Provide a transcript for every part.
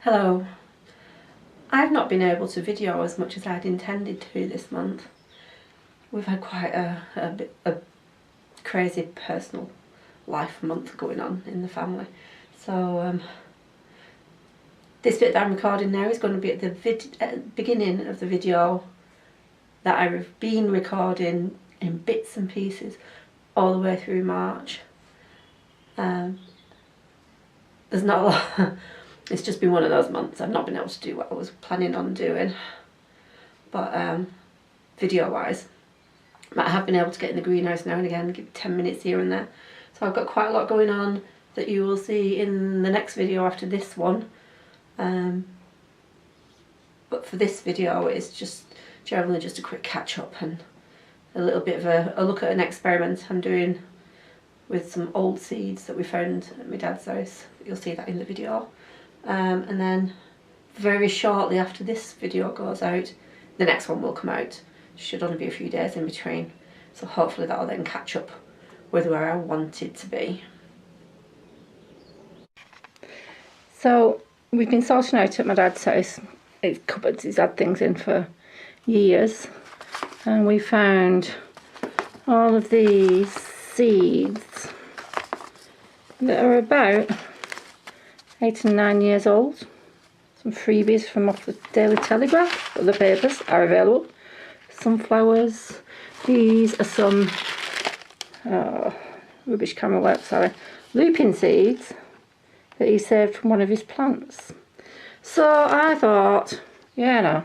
Hello. I've not been able to video as much as I'd intended to this month. We've had quite a crazy personal life month going on in the family. So this bit that I'm recording now is going to be at the beginning of the video that I've been recording in bits and pieces all the way through March. There's not a lot. It's just been one of those months. I've not been able to do what I was planning on doing. But video wise, I have been able to get in the greenhouse now and again, give 10 minutes here and there. So I've got quite a lot going on that you will see in the next video after this one. But for this video, it's just generally just a quick catch up and a little bit of a look at an experiment I'm doing with some old seeds that we found at my dad's house. You'll see that in the video. And then very shortly after this video goes out, the next one will come out. Should only be a few days in between, so hopefully that'll then catch up with where I wanted to be. So we've been sorting out at my dad's house his cupboards. He's had things in for years, and we found all of these seeds that are about 8 and 9 years old. Some freebies from off the Daily Telegraph, but the papers are available. Sunflowers. These are some rubbish camera work, sorry, lupin seeds that he saved from one of his plants. So I thought, yeah, no,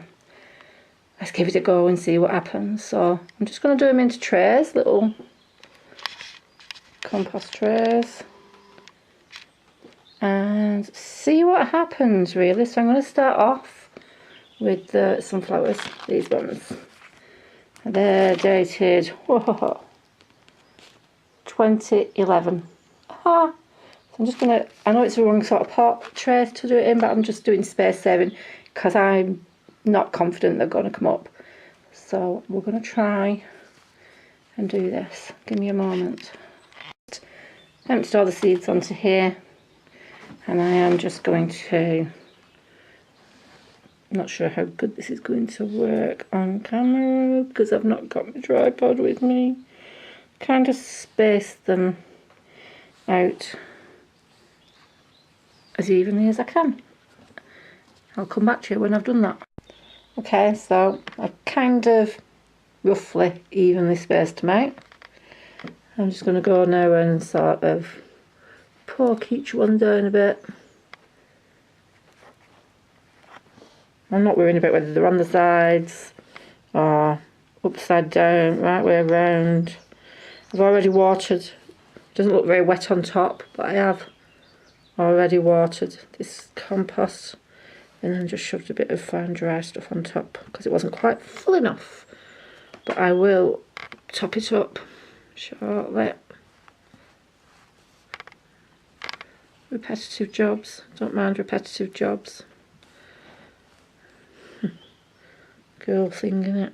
let's give it a go and see what happens. So I'm just going to do them into trays, little compost trays, and see what happens really. So I'm going to start off with the sunflowers, these ones. They're dated 2011. So I'm just going to, I know it's the wrong sort of pot tray to do it in, but I'm just doing space saving because I'm not confident they're going to come up. So we're going to try and do this. Give me a moment. Emptied all the seeds onto here, and I am just going to, not sure how good this is going to work on camera because I've not got my tripod with me. Kind of space them out as evenly as I can. I'll come back to you when I've done that. Okay, so I've kind of roughly evenly spaced them out. I'm just going to go now and sort of poke each one down a bit. I'm not worrying about whether they're on the sides or upside down, right way around. I've already watered. It doesn't look very wet on top, but I have already watered this compost and then just shoved a bit of fine dry stuff on top because it wasn't quite full enough. But I will top it up shortly. Repetitive jobs. Don't mind repetitive jobs. Girl thing, innit?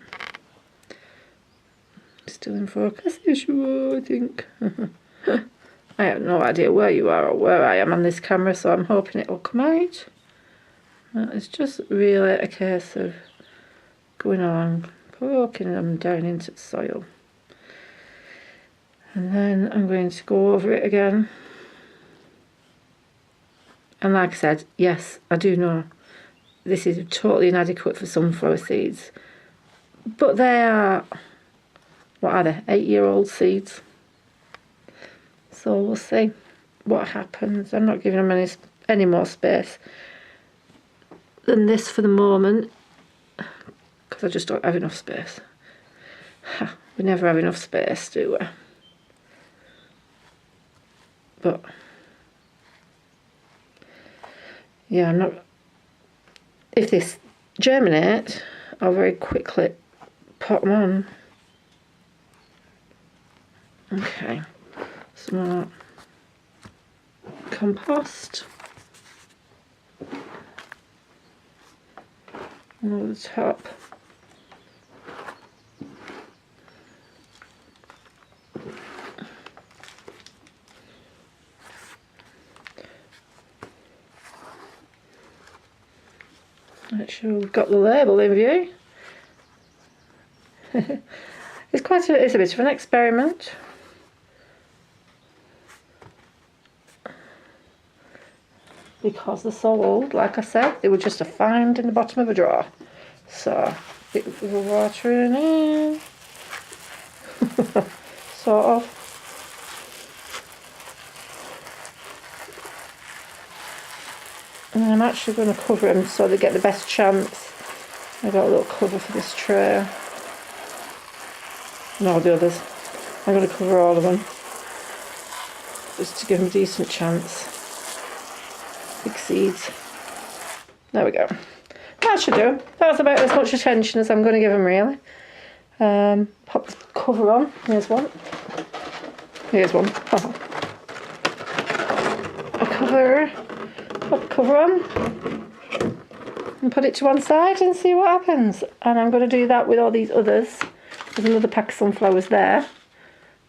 Still in focus, sure, I think. I have no idea where you are or where I am on this camera, so I'm hoping it will come out. It's just really a case of going along, poking them down into the soil. And then I'm going to go over it again. And like I said, yes, I do know this is totally inadequate for sunflower seeds. But they are, what are they, 8-year-old seeds. So we'll see what happens. I'm not giving them any more space than this for the moment because I just don't have enough space. We never have enough space, do we? But yeah, I'm not. If this germinate, I'll very quickly put them on. Okay, some more compost. over the top. Make sure we've got the label in view. It's a bit of an experiment. Because they're so old, like I said, they were just a find in the bottom of a drawer. So, it was watering in. Sort of. And I'm actually going to cover them so they get the best chance. I got a little cover for this tray. No, the others. I'm going to cover all of them. Just to give them a decent chance. Big seeds. There we go. That should do. That's about as much attention as I'm going to give them, really. Pop the cover on. Here's one. Here's one. A cover. Pop the cover on. And put it to one side and see what happens. And I'm going to do that with all these others. There's another pack of sunflowers there.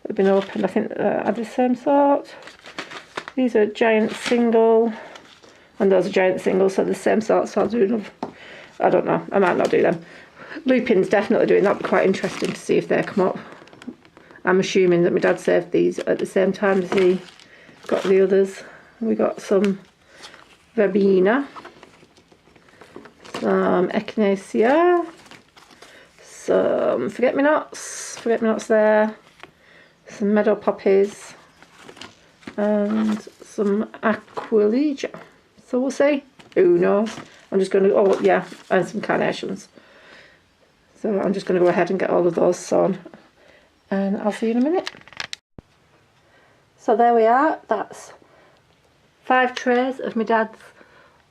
They've been opened. I think are the same sort. These are giant single. And those are giant singles, so the same sort, so I'll do them. I don't know, I might not do them. Lupin's definitely doing that. Quite interesting to see if they come up. I'm assuming that my dad saved these at the same time as he got the others. We got some verbena, some echinacea, some forget-me-nots there, some meadow poppies, and some aquilegia. So we'll see. Who knows? I'm just going to, oh yeah, and some carnations. So I'm just going to go ahead and get all of those sown. And I'll see you in a minute. So there we are. That's 5 trays of my dad's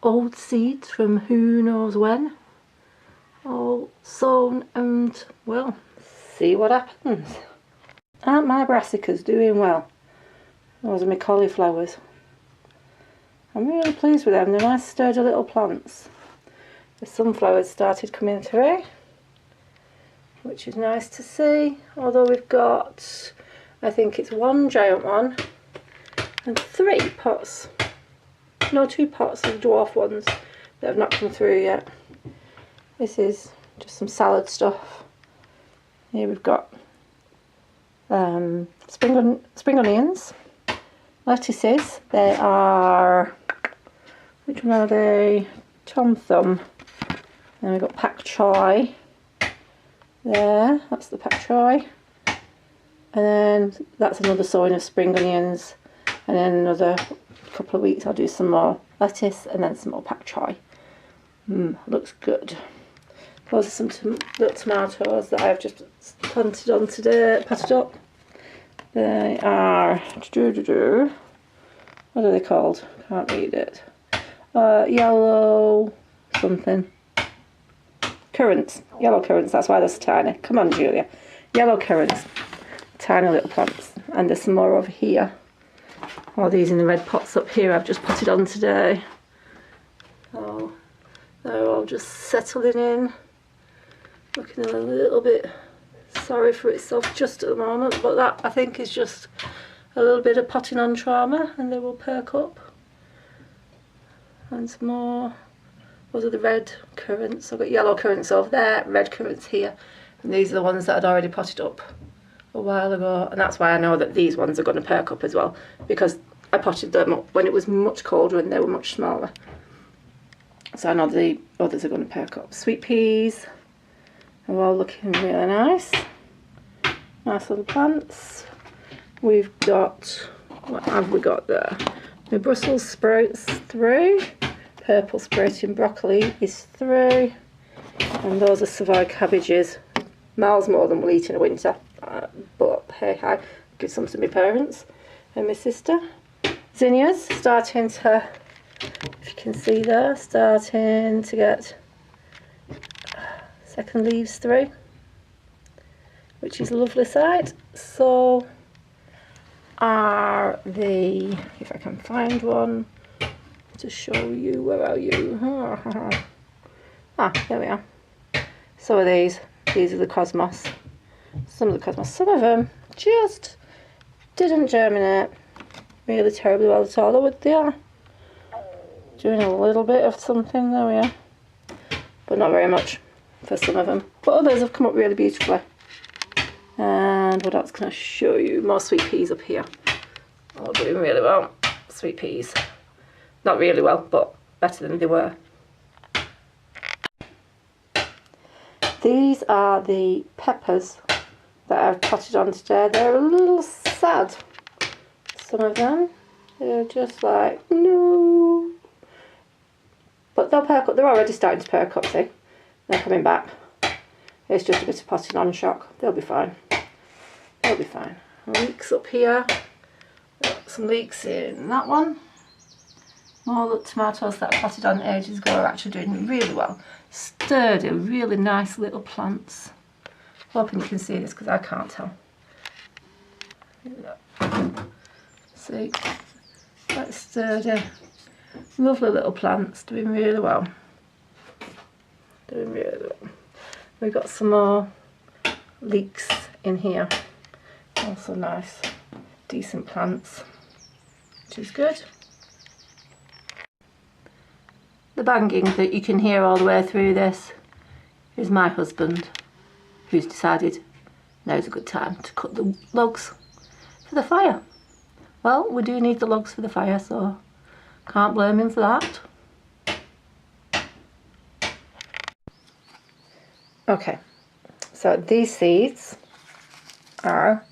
old seeds from who knows when. All sown and, well, see what happens. Aren't my brassicas doing well? Those are my cauliflowers. I'm really pleased with them. They're nice sturdy little plants. The sunflowers started coming through, which is nice to see. Although we've got, I think it's 1 giant one and 3 pots. No, 2 pots of dwarf ones that have not come through yet. This is just some salad stuff. Here we've got spring onions, lettuces. They are, which one are they? Tom Thumb. Then we've got pak choi. There, that's the pak choi. And then that's another sowing of spring onions. And then another couple of weeks I'll do some more lettuce and then some more pak choi. Looks good. Those are some little tomatoes that I've just planted on today, potted up. They are, what are they called? Can't read it. Yellow something. Currants. Yellow currants, that's why they're so tiny. Come on, Julia. Yellow currants. Tiny little plants. And there's some more over here. All these in the red pots up here I've just potted on today. Oh, they're all just settling in. Looking a little bit sorry for itself just at the moment, but that I think is just a little bit of potting on trauma and they will perk up. And some more. Those are the red currants. I've got yellow currants over there, red currants here, and these are the ones that I'd already potted up a while ago, and that's why I know that these ones are going to perk up as well, because I potted them up when it was much colder and they were much smaller. So I know the others are going to perk up. Sweet peas are all looking really nice. Nice little plants. We've got, what have we got there? My Brussels sprouts through. Purple sprouting broccoli is through. And those are Savoy cabbages. Miles more than we'll eat in the winter. But hey, I give some to my parents and my sister. Zinnias starting to, if you can see there, starting to get second leaves through, which is a lovely sight. So are the, if I can find one to show you, where are you? There we are. So are these. These are the cosmos. Some of the cosmos. Some of them just didn't germinate really terribly well at all. Though they are doing a little bit of something, there we are. But not very much for some of them. But others have come up really beautifully. And what else can I show you? More sweet peas up here. Oh, doing really well. Sweet peas. Not really well, but better than they were. These are the peppers that I've potted on today. They're a little sad. Some of them. They're just like, no. But they'll perk up. They're already starting to perk up, see? They're coming back. It's just a bit of potting on shock. They'll be fine. They'll be fine. Leeks up here. Got some leeks in that one. More tomatoes that I potted on ages ago are actually doing really well. Sturdy, really nice little plants. Hoping you can see this because I can't tell. See, quite sturdy. Lovely little plants, doing really well. Doing really well. We've got some more leeks in here. Also nice, decent plants, which is good. The banging that you can hear all the way through this is my husband, who's decided now's a good time to cut the logs for the fire. Well, we do need the logs for the fire, so can't blame him for that. Okay, so these seeds are,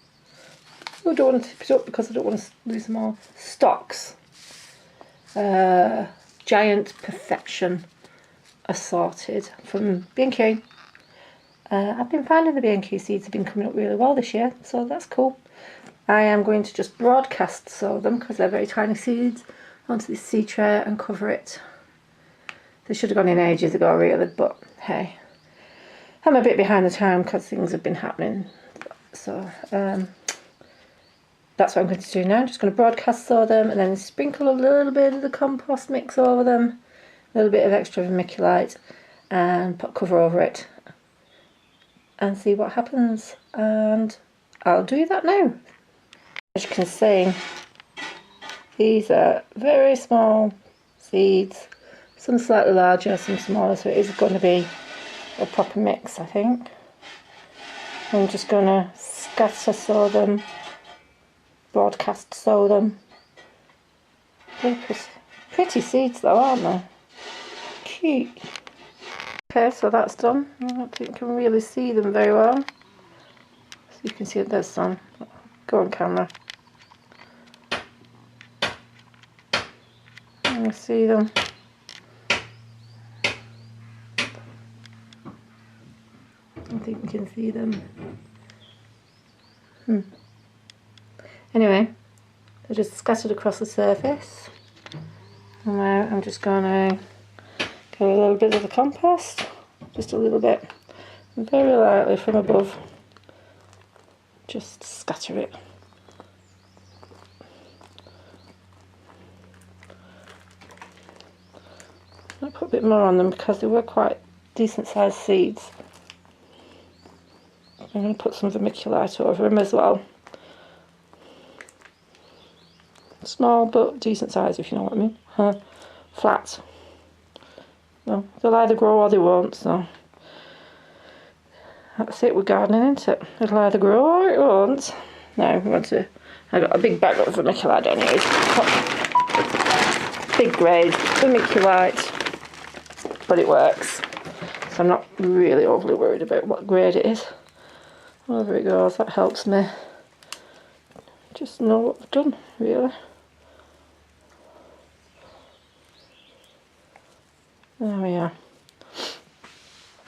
I don't want to tip it up because I don't want to lose them all, stocks. Giant Perfection assorted from B&Q. I've been finding the B&Q seeds have been coming up really well this year, so that's cool. I am going to just broadcast sow them because they're very tiny seeds onto this seed tray and cover it. They should have gone in ages ago really, but hey, I'm a bit behind the time because things have been happening. So that's what I'm going to do now. I'm just going to broadcast sow them and then sprinkle a little bit of the compost mix over them, a little bit of extra vermiculite, and put cover over it and see what happens. And I'll do that now. As you can see, these are very small seeds, some slightly larger, some smaller, so it is going to be a proper mix, I think. I'm just going to scatter sow them, broadcast sow them. They're pretty seeds though, aren't they? Cute. Okay, so that's done. I don't think you can really see them very well. So you can see that there's some. Go on camera. You see them. I think you can see them. Anyway, they're just scattered across the surface. And now I'm just going to get a little bit of the compost, just a little bit, very lightly from above. Just scatter it. I'll put a bit more on them because they were quite decent sized seeds. I'm going to put some vermiculite over them as well. Small but decent size, if you know what I mean. Flat. Well, they'll either grow or they won't, so that's it with gardening, isn't it? It'll either grow or it won't. Now we want to. I got a big bag of vermiculite down here. Big grade vermiculite, but it works. So I'm not really overly worried about what grade it is. However it goes, that helps me just know what I've done, really. There we are.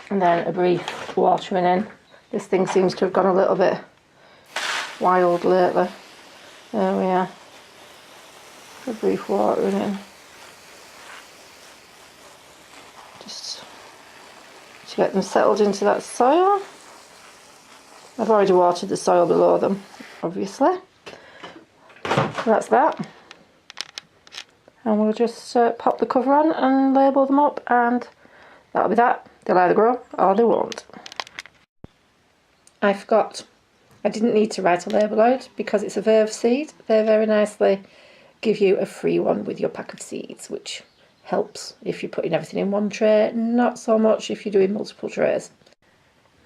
And then a brief watering in. This thing seems to have gone a little bit wild lately. There we are. A brief watering in. Just to get them settled into that soil. I've already watered the soil below them, obviously. So that's that. And we'll just pop the cover on and label them up, and that'll be that. They'll either grow or they won't. I forgot, I didn't need to write a label out because it's a verve seed. They very nicely give you a free one with your pack of seeds, which helps if you're putting everything in one tray, not so much if you're doing multiple trays.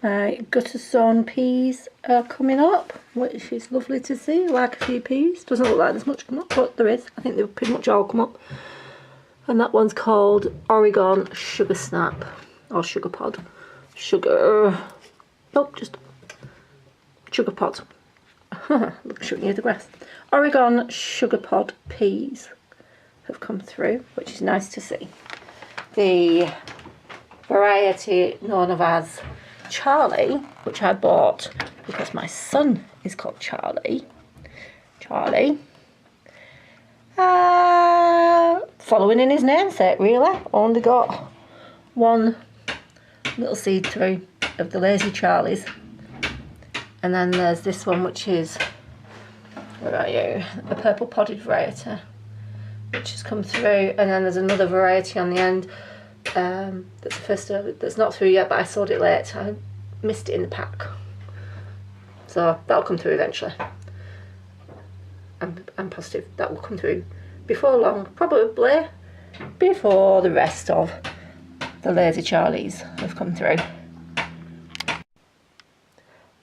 My gutter sown peas are coming up, which is lovely to see. Like a few peas. Doesn't look like there's much come up, but there is. I think they've pretty much all come up. And that one's called Oregon Sugar Snap, or Sugar Pod. Nope, just Sugar Pod. Look, shooting you the grass. Oregon Sugar Pod peas have come through, which is nice to see. The variety known of as Charlie, which I bought because my son is called Charlie. Following in his namesake, really. Only got one little seed through of the Lazy Charlies. And then there's this one, which is, where are you? A purple podded variety, which has come through. And then there's another variety on the end. That's the first that's not through yet, but I sowed it late. I missed it in the pack, so that'll come through eventually. I'm positive that will come through before long, probably before the rest of the Lazy Charlies have come through.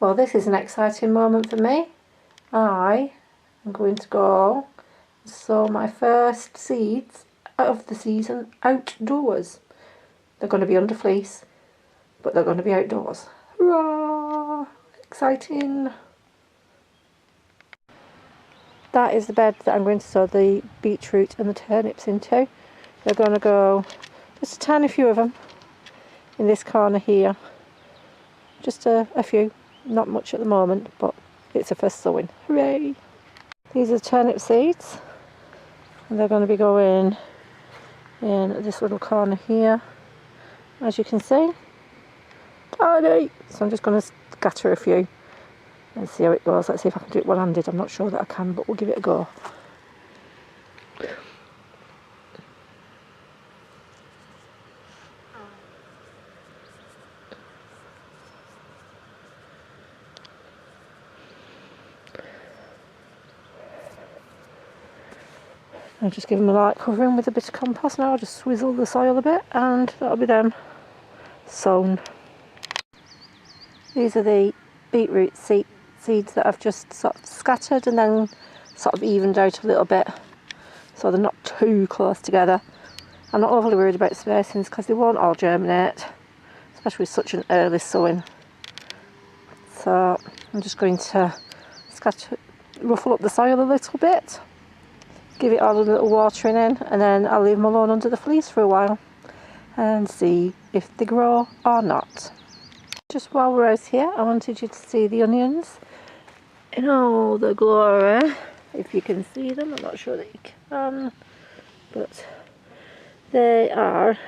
Well, this is an exciting moment for me. I am going to go sow my first seeds of the season outdoors. They're going to be under fleece, but they're going to be outdoors. Hurrah! Exciting! That is the bed that I'm going to sow the beetroot and the turnips into. They're going to go, just a tiny few of them, in this corner here. Just a few, not much at the moment, but it's a first sowing. Hooray! These are turnip seeds, and they're going to be going in this little corner here, as you can see. So I'm just going to scatter a few and see how it goes. Let's see if I can do it one-handed. I'm not sure that I can, but we'll give it a go. I'll just give them a light covering with a bit of compost now. I'll just swizzle the soil a bit and that'll be them sown. These are the beetroot seeds that I've just sort of scattered and then sort of evened out a little bit so they're not too close together. I'm not overly worried about spacings because they won't all germinate, especially with such an early sowing. So I'm just going to ruffle up the soil a little bit, give it all a little watering in, and then I'll leave them alone under the fleece for a while and see if they grow or not. Just while we're out here, I wanted you to see the onions in all the glory. If you can see them, I'm not sure that you can, but they are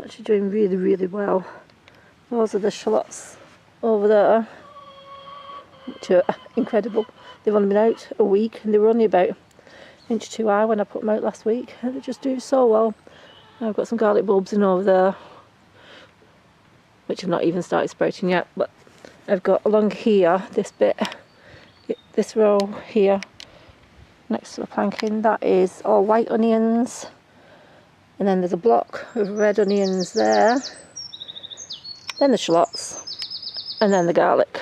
actually doing really, really well. Those are the shallots over there, which are incredible. They've only been out a week and they were only about an inch too high when I put them out last week, and they just do so well. I've got some garlic bulbs in over there, which have not even started sprouting yet, but I've got along here, this bit, this row here, next to the planking, that is all white onions, and then there's a block of red onions there, then the shallots, and then the garlic.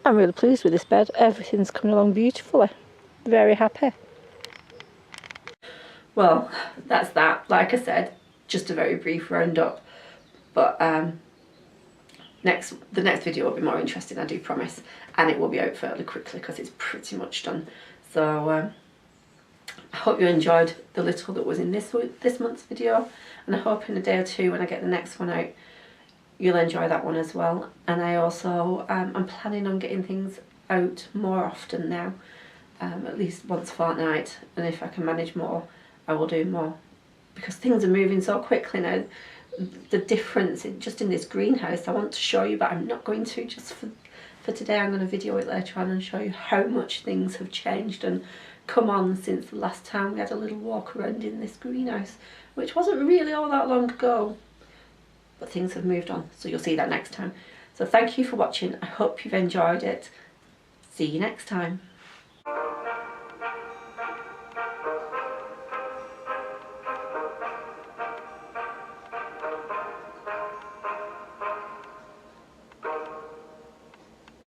I'm really pleased with this bed. Everything's coming along beautifully. Very happy. Well, that's that. Like I said, just a very brief roundup. But the next video will be more interesting, I do promise, and it will be out fairly quickly because it's pretty much done. So I hope you enjoyed the little that was in this month's video, and I hope in a day or two when I get the next one out, you'll enjoy that one as well. And I also I'm planning on getting things out more often now, at least once a fortnight, and if I can manage more, I will do more, because things are moving so quickly now. The difference just in this greenhouse I want to show you, but I'm not going to just for today. I'm going to video it later on and show you how much things have changed and come on since the last time we had a little walk around in this greenhouse, which wasn't really all that long ago. but things have moved on, so you'll see that next time. So thank you for watching. I hope you've enjoyed it. See you next time.